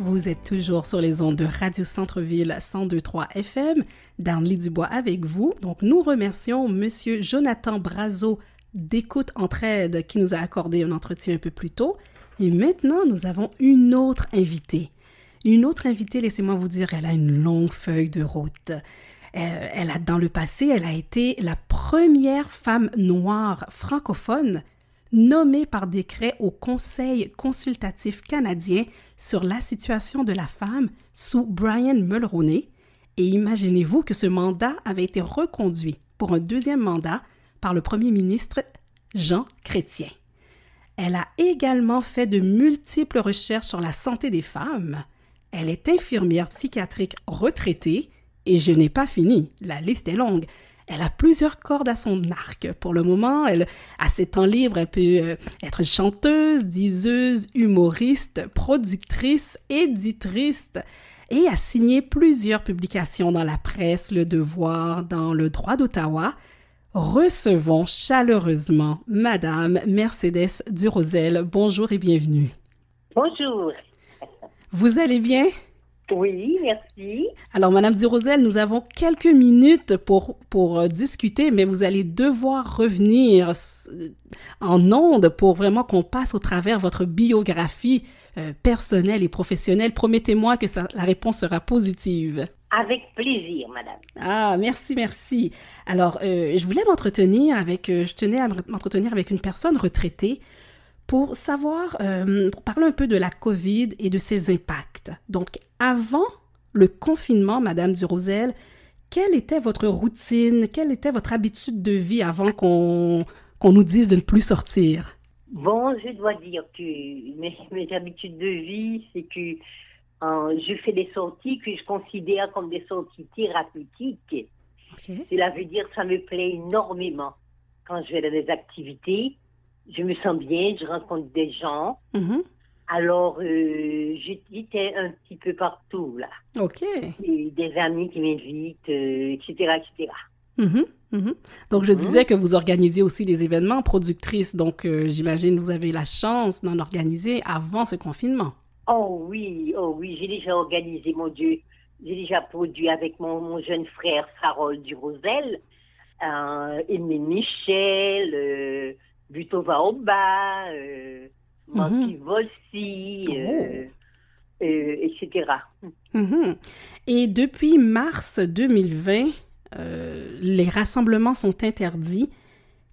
Vous êtes toujours sur les ondes de Radio Centre-Ville 102.3 FM. Darnley Dubois avec vous. Donc, nous remercions Monsieur Jonathan Brazeau d'Écoute Entraide qui nous a accordé un entretien un peu plus tôt. Et maintenant, nous avons une autre invitée. Une autre invitée, laissez-moi vous dire, elle a une longue feuille de route. Dans le passé, elle a été la première femme noire francophone nommée par décret au Conseil consultatif canadien sur la situation de la femme sous Brian Mulroney. Et imaginez-vous que ce mandat avait été reconduit pour un deuxième mandat par le premier ministre Jean Chrétien. Elle a également fait de multiples recherches sur la santé des femmes. Elle est infirmière psychiatrique retraitée et je n'ai pas fini, la liste est longue. Elle a plusieurs cordes à son arc. Pour le moment, à ses temps libres, elle peut être chanteuse, diseuse, humoriste, productrice, éditrice et a signé plusieurs publications dans la presse, Le Devoir, dans Le Droit d'Ottawa. Recevons chaleureusement Madame Mercedes Durosel. Bonjour et bienvenue. Bonjour. Vous allez bien? Oui, merci. Alors, Madame Durosel, nous avons quelques minutes pour discuter, mais vous allez devoir revenir en ondes pour vraiment qu'on passe au travers votre biographie personnelle et professionnelle. Promettez-moi que la réponse sera positive. Avec plaisir, madame. Ah, merci. Alors, je tenais à m'entretenir avec une personne retraitée pour parler un peu de la COVID et de ses impacts. Donc, avant le confinement, Madame Durosel, quelle était votre routine, quelle était votre habitude de vie avant qu'on nous dise de ne plus sortir? Bon, je dois dire que mes habitudes de vie, c'est que je fais des sorties que je considère comme des sorties thérapeutiques. Okay. Cela veut dire que ça me plaît énormément. Quand je vais dans des activités, je me sens bien, je rencontre des gens. Mm-hmm. Alors, j'étais un petit peu partout, là. OK. Et des amis qui m'invitent, etc., etc. Mm-hmm. Mm-hmm. Donc, je disais que vous organisez aussi des événements productrices. Donc, j'imagine que vous avez la chance d'en organiser avant ce confinement. Oh oui, j'ai déjà organisé, mon Dieu. J'ai déjà produit avec mon jeune frère Harold Durosel, Aimé Michel, Butova Oba, Manti Volsi, etc. Mm-hmm. Et depuis mars 2020, les rassemblements sont interdits.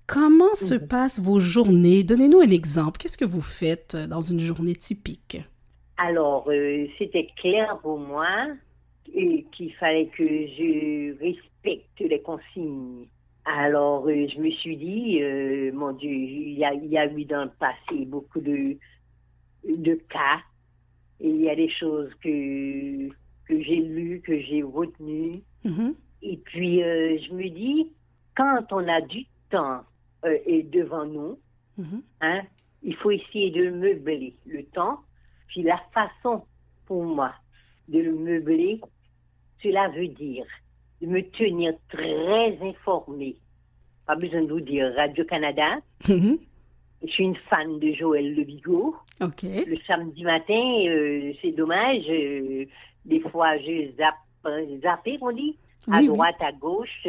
Comment se passent vos journées? Donnez-nous un exemple. Qu'est-ce que vous faites dans une journée typique? Alors, c'était clair pour moi qu'il fallait que je respecte les consignes. Alors, je me suis dit, mon Dieu, il y a eu dans le passé beaucoup de cas, et il y a des choses que j'ai lues, que j'ai retenues. Mm-hmm. Et puis, je me dis, quand on a du temps devant nous, mm-hmm. Il faut essayer de meubler le temps. Puis la façon, pour moi, de le meubler, cela veut dire de me tenir très informée. Pas besoin de vous dire Radio-Canada. Mm-hmm. Je suis une fan de Joël Lebigot. Okay. Le samedi matin, c'est dommage. Des fois, je zappe, on dit, à droite, à gauche,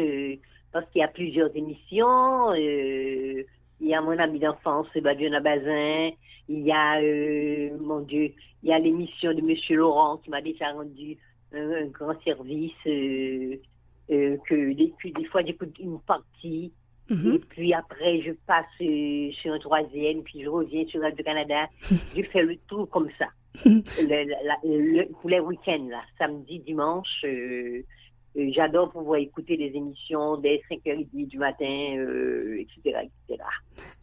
parce qu'il y a plusieurs émissions. Il y a mon ami d'enfance, Badiona Bazin. Il y a, mon Dieu, il y a l'émission de Monsieur Laurent qui m'a déjà rendu un grand service, que des fois j'écoute une partie, et puis après je passe sur un troisième, puis je reviens sur Radio-Canada. Je fais le tour comme ça. Pour les week-ends, là, samedi, dimanche, j'adore pouvoir écouter les émissions dès 5h30 du matin, etc., etc.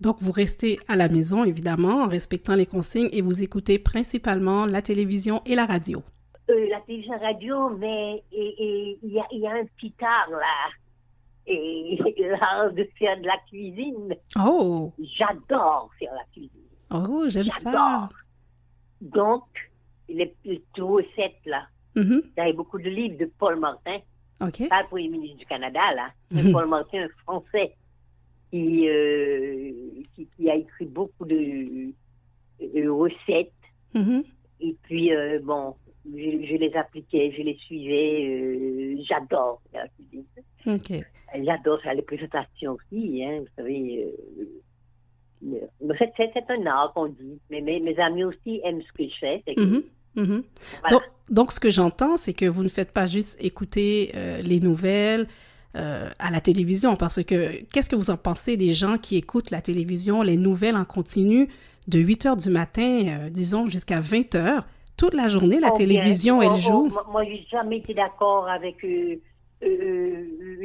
Donc, vous restez à la maison, évidemment, en respectant les consignes, et vous écoutez principalement la télévision et la radio. La télévision et la radio, mais il y a un petit art, là. Et l'art de faire de la cuisine. Oh! J'adore faire la cuisine. Oh, j'aime ça. Donc, les recettes, là. Mm-hmm. Il y avait beaucoup de livres de Paul Martin. Okay. Pas le premier ministre du Canada, là. Mais Paul Martin, un Français, qui a écrit beaucoup de recettes. Mm-hmm. Et puis, bon, je les appliquais, je les suivais. J'adore la cuisine. OK. J'adore faire les présentations aussi, hein, vous savez. C'est un art qu'on dit. Mais mes amis aussi aiment ce que je fais. Mhm, mhm. Voilà. Donc, ce que j'entends, c'est que vous ne faites pas juste écouter les nouvelles à la télévision, parce que qu'est-ce que vous en pensez des gens qui écoutent la télévision, les nouvelles en continu de 8 heures du matin, disons, jusqu'à 20 heures, toute la journée, la télévision, elle joue? Moi, j'ai jamais été d'accord avec une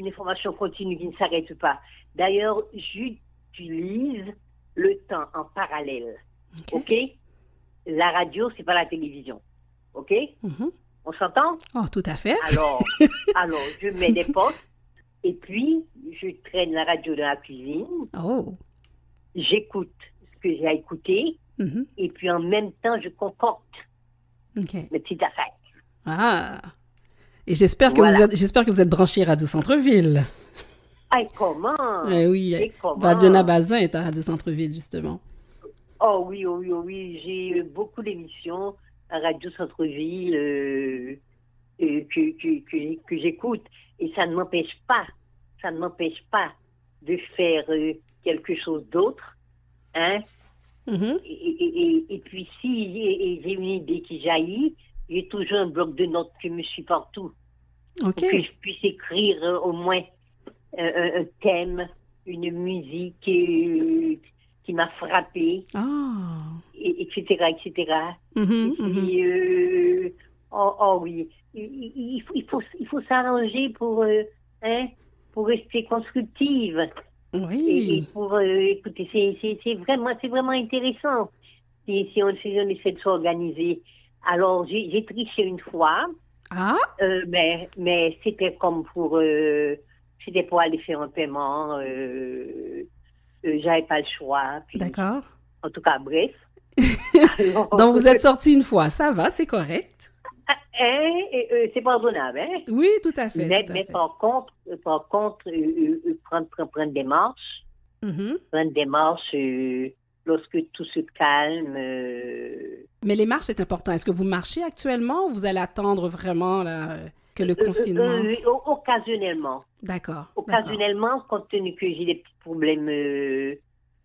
information continue qui ne s'arrête pas. D'ailleurs, j'utilise le temps en parallèle. OK? La radio, c'est pas la télévision. OK? Mhm. On s'entend? Oh, tout à fait. Alors, je mets des postes et puis je traîne la radio dans la cuisine. Oh. J'écoute ce que j'ai à écouter Mhm. et puis en même temps, je concocte OK. mes petites affaires. Ah. Et j'espère que Voilà. j'espère que vous êtes branché Radio Centre-Ville. Ah, et comment? Eh oui, Et comment? Vadiona Bazin est à Radio Centre-Ville, justement. Oh oui, oh oui, oh oui. J'ai beaucoup d'émissions à Radio Centre-Ville que j'écoute. Et ça ne m'empêche pas de faire quelque chose d'autre. Hein? Mhm. Et puis si j'ai une idée qui jaillit, j'ai toujours un bloc de notes qui me suit partout. OK. Pour que je puisse écrire au moins un thème, une musique qui m'a frappé, Ah. etc., etc. Mhm, Et mhm. puis, oh oui, il faut s'arranger pour rester constructive. Et Oui. pour écoutez, c'est vraiment intéressant si on essaie de s'organiser. Alors j'ai triché une fois, Ah. mais c'était comme c'était pour aller faire un paiement. J'avais pas le choix. Puis, D'accord. en tout cas, bref. Alors, Donc, vous êtes sorti une fois. Ça va, c'est correct. c'est pardonnable, hein? Oui, tout à fait. Mais, tout à mais fait. par contre, prendre des marches. Mhm. Prendre des marches lorsque tout se calme. Mais les marches, c'est important. Est-ce que vous marchez actuellement ou vous allez attendre vraiment là, que le confinement... Occasionnellement. D'accord. Occasionnellement, compte tenu que j'ai des petits problèmes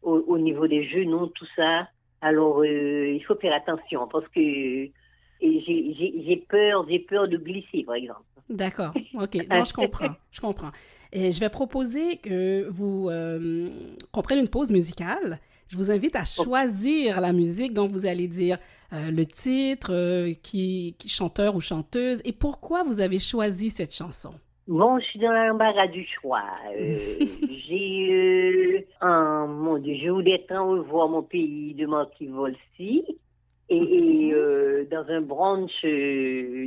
au niveau des genoux, tout ça, alors il faut faire attention parce que j'ai peur de glisser, par exemple. D'accord. OK. Non, je comprends. Je comprends. Et je vais proposer que vous qu'on prenne une pause musicale. Je vous invite à choisir la musique dont vous allez dire le titre, qui chanteur ou chanteuse et pourquoi vous avez choisi cette chanson. Bon, je suis dans l'embarras du choix. Mon Dieu, je voulais tant revoir mon pays de Marty Volsi. Et dans un brunch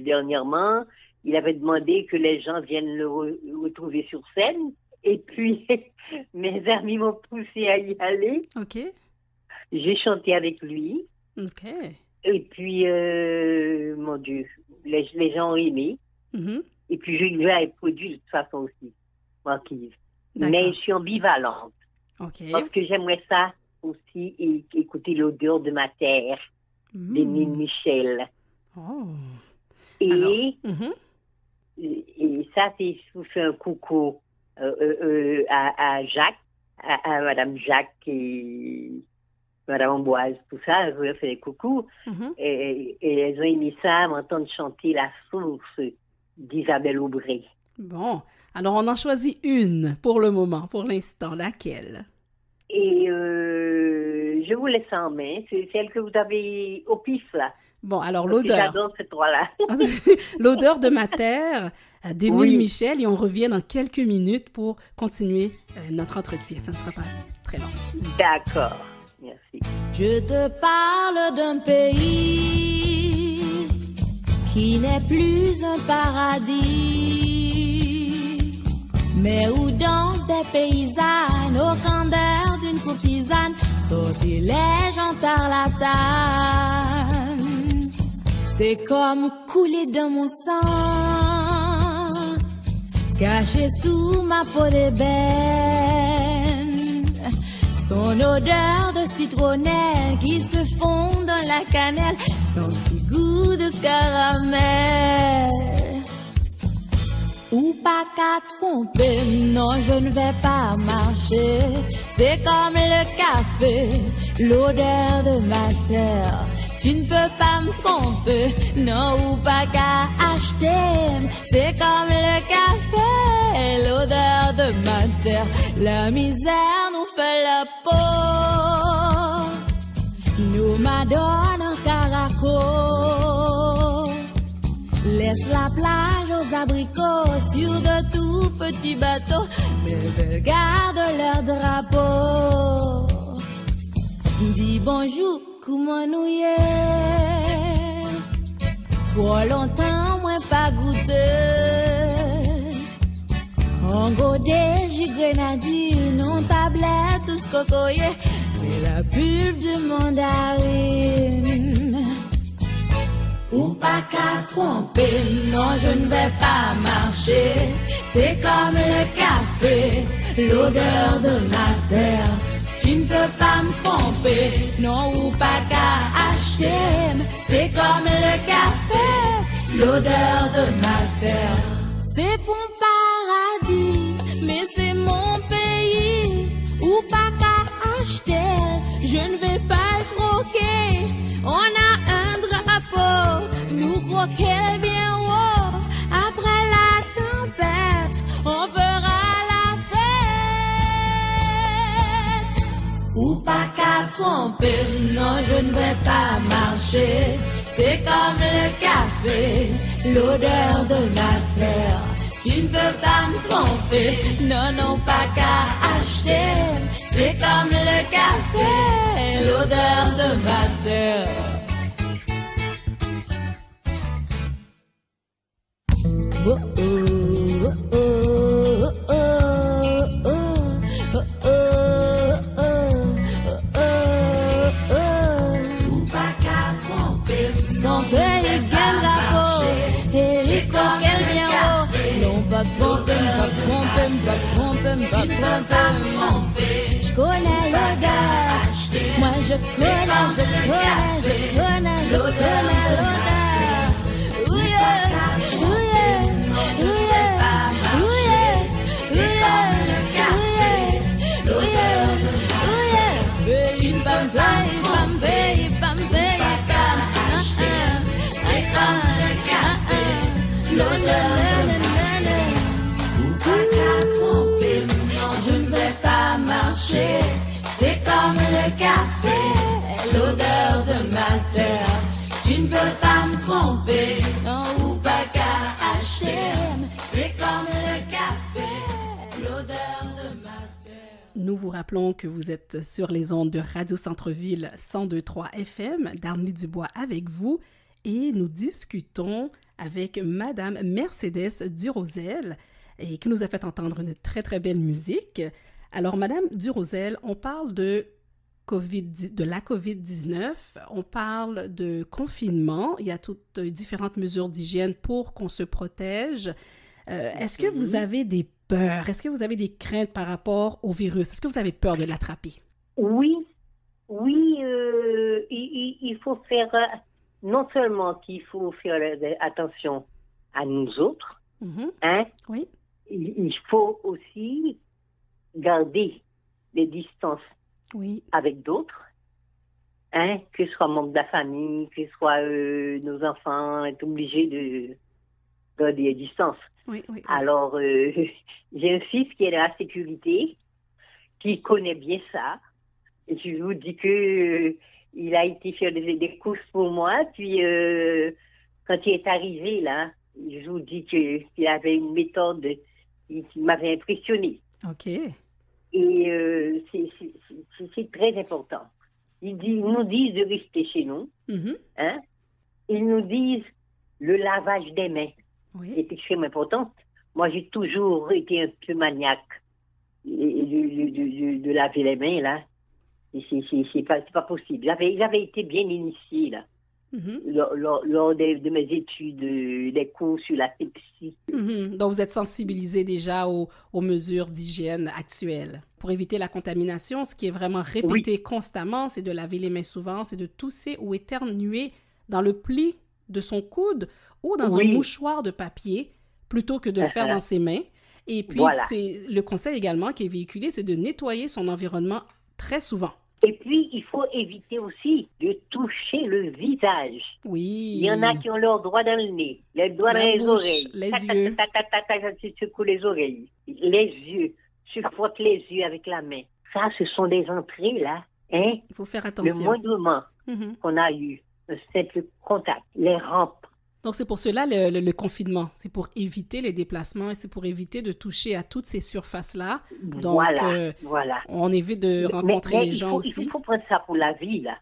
dernièrement, il avait demandé que les gens viennent le retrouver sur scène. Et puis, mes amis m'ont poussé à y aller. OK. J'ai chanté avec lui. OK. Et puis, mon Dieu, les gens ont aimé. Mhm. Et puis, je lui ai produit de toute façon aussi, Marquise. D'accord. Mais je suis ambivalente. OK. Parce que j'aimerais ça aussi écouter l'odeur de ma terre, d'Émile Michel. Oh. Et, Alors, mhm. et ça, c'est, je vous fais un coucou à Jacques, à Madame Jacques et Madame Amboise, tout ça, je leur fais des coucous. Mhm. Et elles ont aimé ça, m'entendre chanter La Source d'Isabelle Aubray. Bon. Alors, on en choisit une pour le moment, pour l'instant. Laquelle? Et je vous laisse en main. C'est celle que vous avez au pif, là. Bon, alors Parce que l'odeur. j'adore ces trois-là. L'odeur de ma terre d'Émile Oui. Michel et on revient dans quelques minutes pour continuer notre entretien. Ça ne sera pas très long. D'accord. Merci. Je te parle d'un pays qui n'est plus un paradis, mais où dansent des paysannes au candeur d'une courtisane, sortilège en tarlatane. C'est comme couler dans mon sang, caché sous ma peau d'ébène. Son odeur de citronnelle qui se fond dans la cannelle, son petit goût de caramel. Ou pas qu'à tromper, non je ne vais pas marcher. C'est comme le café, l'odeur de ma terre. Tu ne peux pas me tromper, non ou pas qu'à acheter. C'est comme le café, l'odeur de ma terre. La misère nous fait la peau, nous m'adonne un caraco. Laisse la plage aux abricots sur de tout petits bateaux, mais elles gardent leur drapeau. Dis bonjour, comment nous y est? Trop longtemps, moi pas goûté. En godé, j'y grenadine, non tablette, tout ce cocoyer, mais la pulpe de mandarine. Ou pas qu'à tromper, non je ne vais pas marcher. C'est comme le café, l'odeur de ma terre. Tu ne peux pas me tromper, non ou pas qu'à acheter. C'est comme le café, l'odeur de ma terre. C'est mon paradis, mais c'est mon pays. Ou pas qu'à acheter, je ne vais pas le troquer. On a un drapeau, nous croquer bien haut. Après la tempête, on fera la fête. Ou pas qu'à tromper, non je ne vais pas marcher. C'est comme le café, l'odeur de ma terre. Tu ne peux pas me tromper, non, non, pas qu'à acheter. C'est comme le café, l'odeur de ma terre. Oh, oh, oh, oh, oh, oh, oh, oh, oh. Ou pas qu'à tromper, sans payer gain drapeau. Et comme quel bien haut. Non, pas tromper, pas tromper, pas tromper, pas tromper. Je connais l'odeur. Moi je connais, je connais, je connais, je connais l'odeur. Ouye, ouye, ouye, ouye, ouye, ouye, ouye. Bim, bam, bam, bam, bam, bam, bam. C'est comme le café, l'odeur. Je ne vais pas marcher. C'est comme le café, l'odeur de ma terre. Tu ne peux pas me tromper, non ou pas qu'à acheter. C'est comme le café, l'odeur de ma terre. Nous vous rappelons que vous êtes sur les ondes de Radio Centre-Ville 102.3 FM, Darnley Dubois avec vous, et nous discutons avec Madame Mercedes Durosel, et qui nous a fait entendre une très, très belle musique. Alors, Madame Durosel, on parle de la COVID-19, on parle de confinement, il y a toutes différentes mesures d'hygiène pour qu'on se protège. Est-ce que vous avez des peurs? Est-ce que vous avez des craintes par rapport au virus? Est-ce que vous avez peur de l'attraper? Oui, il faut faire, non seulement qu'il faut faire attention à nous autres, hein? Oui. Il faut aussi garder les distances avec d'autres, hein, que ce soit membres de la famille, que ce soit nos enfants, être obligés de garder les distances. Oui. Alors, j'ai un fils qui est dans la sécurité, qui connaît bien ça, et je vous dis que il a été faire des courses pour moi, puis quand il est arrivé là, je vous dis qu'il avait une méthode qui m'avait impressionné. OK. Et c'est très important. Ils nous disent de rester chez nous. Hein? Ils nous disent le lavage des mains. Oui. C'est extrêmement important. Moi, j'ai toujours été un peu maniaque de laver les mains, là. C'est pas possible. J'avais été bien initiée, là. Lors de mes études, des cours sur la sepsie. Donc, vous êtes sensibilisé déjà aux mesures d'hygiène actuelles. Pour éviter la contamination, ce qui est vraiment répété constamment, c'est de laver les mains souvent, c'est de tousser ou éternuer dans le pli de son coude ou dans un mouchoir de papier plutôt que de le faire dans ses mains. Et puis, c'est le conseil également qui est véhiculé, c'est de nettoyer son environnement très souvent. Et puis, il faut éviter aussi de toucher le visage. Oui. Il y en a qui ont leurs doigts dans le nez, les doigts dans les oreilles. Les yeux. Tu secoues les oreilles. Les yeux. Tu frottes les yeux avec la main. Ça, ce sont des entrées, là. Hein? Il faut faire attention. Le moindrement qu'on a eu, un simple contact, les rampes. Donc, c'est pour cela le confinement. C'est pour éviter les déplacements et c'est pour éviter de toucher à toutes ces surfaces-là. Donc, on évite de rencontrer les gens aussi. Il faut prendre ça pour la vie, là.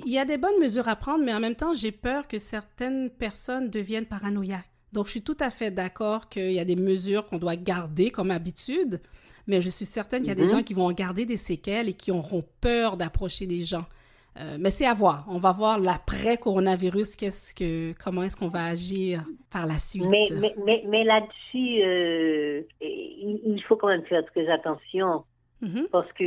Il y a des bonnes mesures à prendre, mais en même temps, j'ai peur que certaines personnes deviennent paranoïaques. Donc, je suis tout à fait d'accord qu'il y a des mesures qu'on doit garder comme habitude, mais je suis certaine qu'il y a des gens qui vont garder des séquelles et qui auront peur d'approcher des gens. Mais c'est à voir. On va voir l'après-coronavirus, comment est-ce qu'on va agir par la suite. Mais là-dessus, il faut quand même faire très attention. Parce que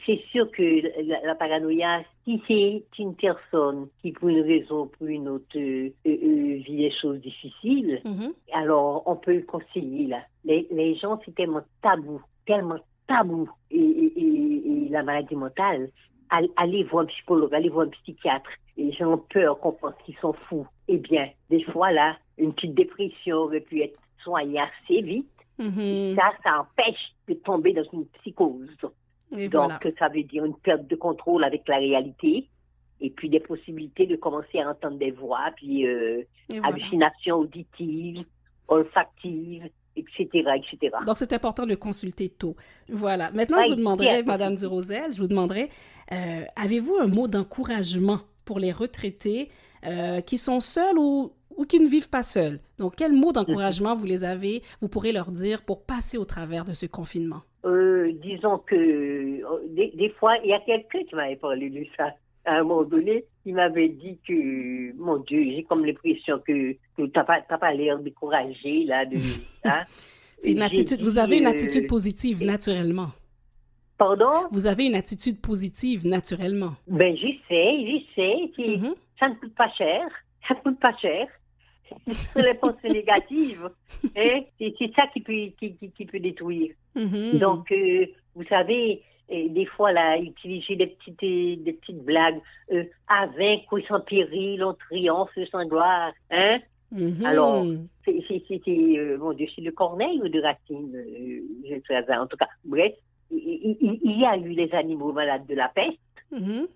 c'est sûr que la paranoïa, si c'est une personne qui, pour une raison ou pour une autre, vit des choses difficiles, alors on peut le conseiller, là. Les gens, c'est tellement tabou. Et la maladie mentale, allez voir un psychologue, allez voir un psychiatre. Les gens ont peur qu'on pense qu'ils sont fous. Eh bien, des fois, là, une petite dépression aurait pu être soignée assez vite. Ça empêche de tomber dans une psychose. Et donc, ça veut dire une perte de contrôle avec la réalité et puis des possibilités de commencer à entendre des voix, puis hallucinations auditives, olfactives, etc., etc. Donc, c'est important de consulter tôt. Voilà. Maintenant, je vous demanderai, Madame Durosel, avez-vous un mot d'encouragement pour les retraités qui sont seuls ou qui ne vivent pas seuls? Donc, quel mot d'encouragement vous pourrez leur dire pour passer au travers de ce confinement? Disons que des fois, il y a quelqu'un qui m'avait parlé de ça. À un moment donné, il m'avait dit que, mon Dieu, j'ai comme l'impression que t'as pas l'air découragé, là, hein? C'est une attitude, vous avez une attitude positive, naturellement. Pardon? Vous avez une attitude positive, naturellement. Ben, j'essaie. Ça ne coûte pas cher. Les pensées négatives, hein? C'est ça qui peut détruire. Donc, vous savez, des fois, là, utiliser des petites blagues. Avec ou sans péril, on triomphe sans gloire. Hein? Alors, c'était, mon Dieu, c'est de Corneille ou de Racine? Je sais pas, en tout cas, bref, il y a eu les animaux malades de la peste.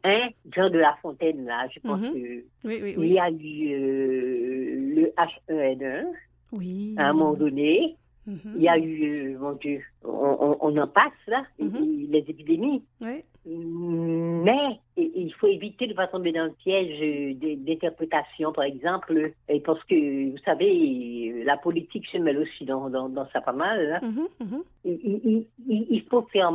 Hein? Jean de La Fontaine, là, je pense que il y a eu le H1N1 à un moment donné. Il y a eu, mon Dieu, on en passe, là, les épidémies. Mais il faut éviter de ne pas tomber dans le piège d'interprétation, par exemple, parce que, vous savez, la politique se mêle aussi dans ça pas mal. Là. Il faut faire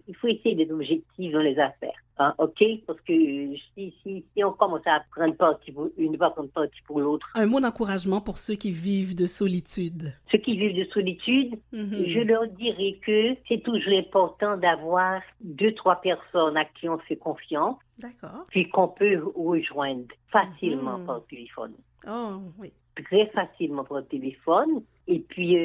il faut essayer d'être objectif dans les affaires. Hein, OK? Parce que si on commence à prendre parti pour une, pas prendre parti pour l'autre. Un mot d'encouragement pour ceux qui vivent de solitude. Ceux qui vivent de solitude, je leur dirais que c'est toujours important d'avoir 2-3 personnes à qui on fait confiance. D'accord. Puis qu'on peut rejoindre facilement par téléphone. Oh, oui. Très facilement par téléphone. Et puis,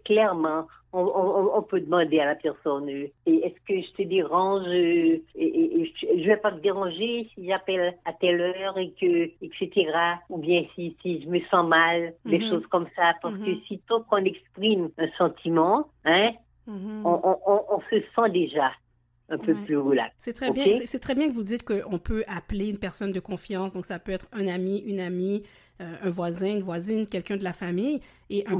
clairement, on peut demander à la personne, est-ce que je te dérange, je vais pas te déranger si j'appelle à telle heure etc. Ou bien si je me sens mal, des choses comme ça. Parce que sitôt qu'on exprime un sentiment, hein, on se sent déjà un peu plus relax. C'est très bien. C'est très bien que vous dites qu'on peut appeler une personne de confiance. Donc, ça peut être un ami, une amie, un voisin, une voisine, quelqu'un de la famille. Et un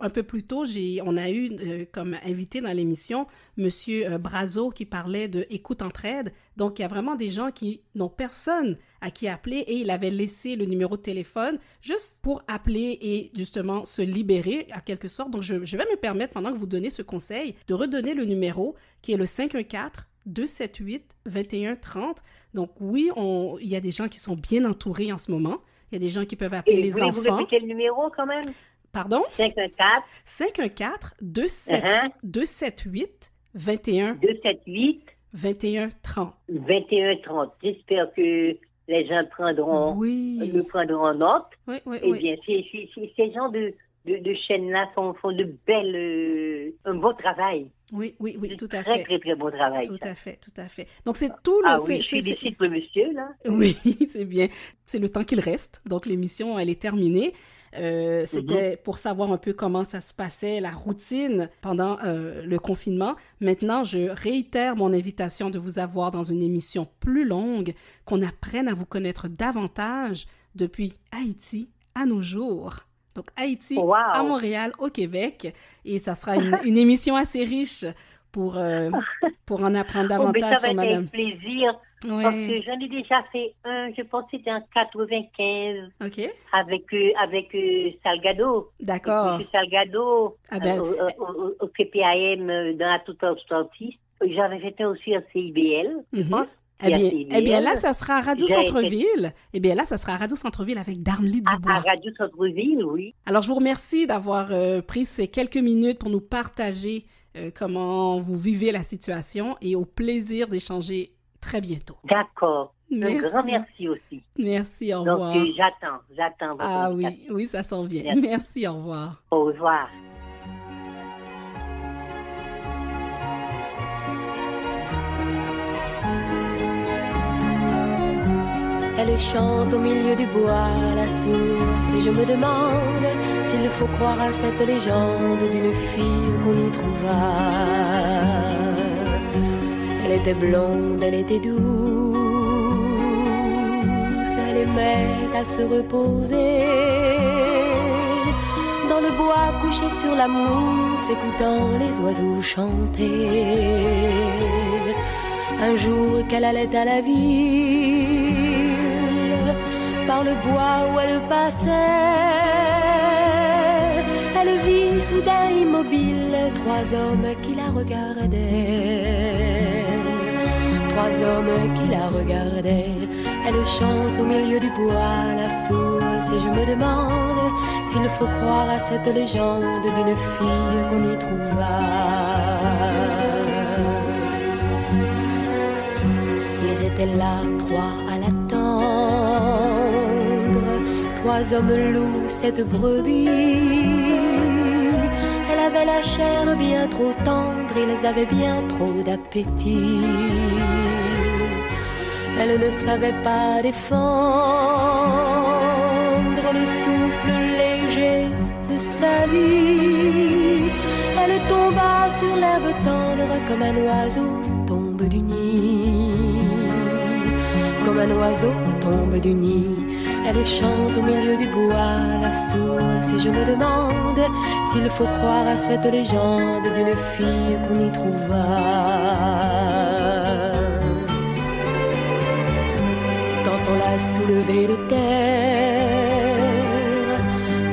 peu plus tôt, on a eu comme invité dans l'émission Monsieur Brazo qui parlait de écoute entraide. Donc, il y a vraiment des gens qui n'ont personne à qui appeler et il avait laissé le numéro de téléphone juste pour appeler et justement se libérer à quelque sorte. Donc, je vais me permettre, pendant que vous donnez ce conseil, de redonner le numéro qui est le 514-278-2130. Donc, oui, il y a des gens qui sont bien entourés en ce moment. Il y a des gens qui peuvent appeler les enfants. Vous répétez le numéro quand même? Pardon? 514. 278 21. 278. 2130. 2130. J'espère que les gens le prendront en note. Oui, oui, Eh oui. bien, ces genres de chaînes-là font un beau travail. Oui, oui, oui, tout à Très, fait. très, très bon travail. Tout ça. à fait, tout à fait. Donc, c'est tout le... Ah oui, je félicite le monsieur, là. Oui, c'est bien. C'est le temps qu'il reste. Donc, l'émission, elle est terminée. C'était pour savoir un peu comment ça se passait, la routine pendant le confinement. Maintenant, je réitère mon invitation de vous avoir dans une émission plus longue, qu'on apprenne à vous connaître davantage depuis Haïti à nos jours. Donc, Haïti, Wow. à Montréal, au Québec. Et ça sera une émission assez riche pour en apprendre davantage ça sur va être Madame. avec plaisir. Ouais. Parce que j'en ai déjà fait un, je pense que c'était en 95, OK. avec Salgado. D'accord. Monsieur Salgado, Ah ben, au CPAM, dans la toute-instantiste. J'avais fait un aussi en CIBL, je pense. Eh bien, là, ça sera à Radio Centre-Ville. Eh bien, là, ça sera à Radio Centre-Ville avec Darnley Dubois. À Radio Centre-Ville, oui. Alors, je vous remercie d'avoir pris ces quelques minutes pour nous partager comment vous vivez la situation et au plaisir d'échanger très bientôt. D'accord. Merci. Un grand merci aussi. Merci, au revoir. Donc, j'attends votre invitation. Oui, ça s'en vient. Merci, au revoir. Au revoir. Elle chante au milieu du bois, la source, et je me demande s'il faut croire à cette légende d'une fille qu'on y trouva. Elle était blonde, elle était douce, elle aimait à se reposer dans le bois couché sur la mousse, écoutant les oiseaux chanter. Un jour qu'elle allait à la ville, par le bois où elle passait, elle vit soudain immobile trois hommes qui la regardaient. Trois hommes qui la regardaient. Elle chante au milieu du bois, la source, et je me demande s'il faut croire à cette légende d'une fille qu'on y trouva. Ils étaient là, trois à l'attendre. Trois hommes louent cette brebis. Elle avait la chair bien trop tendre, ils avaient bien trop d'appétit. Elle ne savait pas défendre le souffle léger de sa vie. Elle tomba sur l'herbe tendre comme un oiseau tombe du nid. Comme un oiseau tombe du nid. Elle chante au milieu du bois, la source, et je me demande s'il faut croire à cette légende d'une fille qu'on y trouva. Quand on l'a soulevée de terre,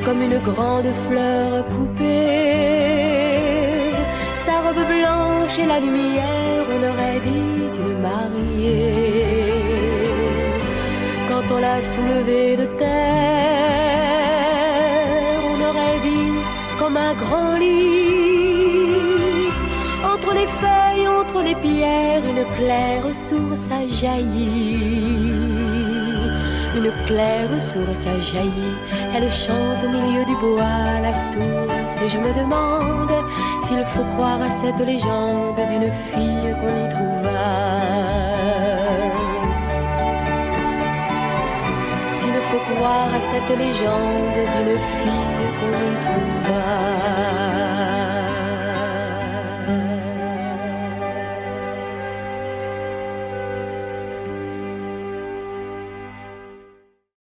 comme une grande fleur coupée, sa robe blanche et la lumière, on aurait dit une mariée. Quand on l'a soulevée de terre, on aurait dit comme un grand lys. Entre les feuilles, entre les pierres, une claire source a jailli. Une claire source a jailli. Elle chante au milieu du bois, la source, et je me demande s'il faut croire à cette légende d'une fille qu'on y trouva. S'il faut croire à cette légende d'une fille qu'on y trouva.